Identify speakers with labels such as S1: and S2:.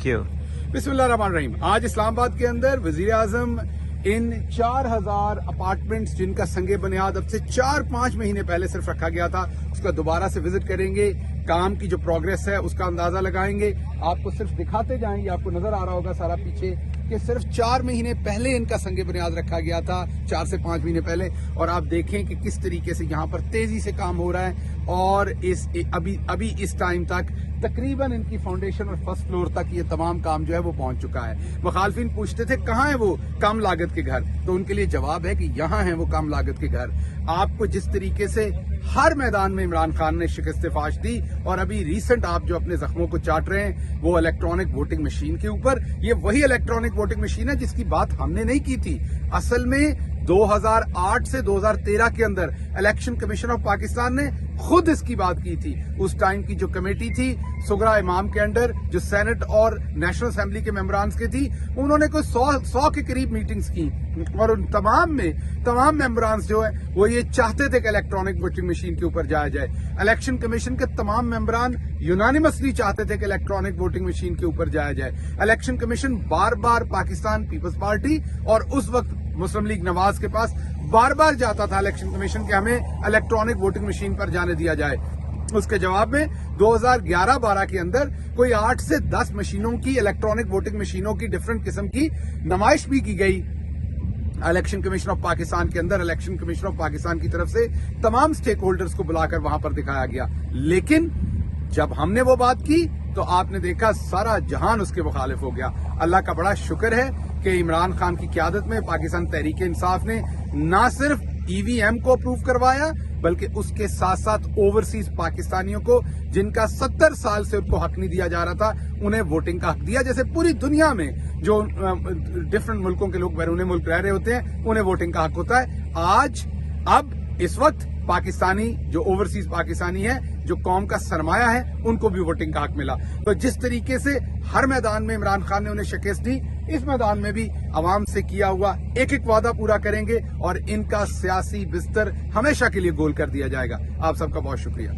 S1: Thank you.
S2: बिस्मिल्लाहिर्रहमानिर्रहीम। आज इस्लामाबाद के अंदर वजीर आजम इन 4000 अपार्टमेंट्स जिनका संगे बुनियाद अब से 4-5 महीने पहले सिर्फ रखा गया था, उसका दोबारा से विजिट करेंगे, काम की जो प्रोग्रेस है उसका अंदाजा लगाएंगे। आपको सिर्फ दिखाते जाएंगे, आपको नजर आ रहा होगा सारा पीछे कि सिर्फ 4 महीने पहले इनका संगे बुनियाद रखा गया था, 4 से 5 महीने पहले। और आप देखें कि किस तरीके से यहाँ पर तेजी से काम हो रहा है और अभी इस टाइम तक तकरीबन इनकी फाउंडेशन और फर्स्ट फ्लोर तक ये तमाम काम जो है वो पहुंच चुका है। मुखालफिन पूछते थे कहाँ है वो कम लागत के घर, तो उनके लिए जवाब है कि यहाँ है वो कम लागत के घर। आपको जिस तरीके से हर मैदान में इमरान खान ने शिकस्त फाश दी और अभी रिसेंट आप जो अपने जख्मों को चाट रहे हैं वो इलेक्ट्रॉनिक वोटिंग मशीन के ऊपर, ये वही इलेक्ट्रॉनिक वोटिंग मशीन है जिसकी बात हमने नहीं की थी। असल में 2008 से 2013 के अंदर इलेक्शन कमीशन ऑफ पाकिस्तान ने खुद इसकी बात की थी। उस टाइम की जो कमेटी थी सुगरा इमाम के अंडर, जो सेनेट और नेशनल असेंबली के मेंबरान्स की थी, उन्होंने कोई 100 के करीब मीटिंग्स की और उन तमाम मेंबरान्स जो है वो ये चाहते थे कि इलेक्ट्रॉनिक वोटिंग मशीन के ऊपर जाया जाए। इलेक्शन कमीशन के तमाम मेंबरान यूनानिमसली चाहते थे कि इलेक्ट्रॉनिक वोटिंग मशीन के ऊपर जाया जाए। इलेक्शन कमीशन बार बार पाकिस्तान पीपल्स पार्टी और उस वक्त मुस्लिम लीग नवाज के पास बार बार जाता था इलेक्शन कमीशन के हमें इलेक्ट्रॉनिक वोटिंग मशीन पर जाने दिया जाए। उसके जवाब में 2011-12 के अंदर कोई 8 से 10 मशीनों की, इलेक्ट्रॉनिक वोटिंग मशीनों की डिफरेंट किस्म की नुमाइश भी की गई इलेक्शन कमीशन ऑफ पाकिस्तान के अंदर। इलेक्शन कमीशन ऑफ पाकिस्तान की तरफ से तमाम स्टेक होल्डर्स को बुलाकर वहां पर दिखाया गया, लेकिन जब हमने वो बात की तो आपने देखा सारा जहान उसके मुखालिफ हो गया। अल्लाह का बड़ा शुक्र है कि इमरान खान की क़यादत में पाकिस्तान तहरीक इंसाफ ने ना सिर्फ ईवीएम को अप्रूव करवाया बल्कि उसके साथ साथ ओवरसीज पाकिस्तानियों को जिनका 70 साल से उनको हक नहीं दिया जा रहा था, उन्हें वोटिंग का हक दिया। जैसे पूरी दुनिया में जो डिफरेंट मुल्कों के लोग बैरून मुल्क रह रहे होते हैं उन्हें वोटिंग का हक होता है। आज अब इस वक्त पाकिस्तानी जो ओवरसीज पाकिस्तानी है, जो कौम का सरमाया है, उनको भी वोटिंग का हक मिला। तो जिस तरीके से हर मैदान में इमरान खान ने उन्हें शिकस्त दी, इस मैदान में भी अवाम से किया हुआ एक एक वादा पूरा करेंगे और इनका सियासी बिस्तर हमेशा के लिए गोल कर दिया जाएगा। आप सबका बहुत शुक्रिया।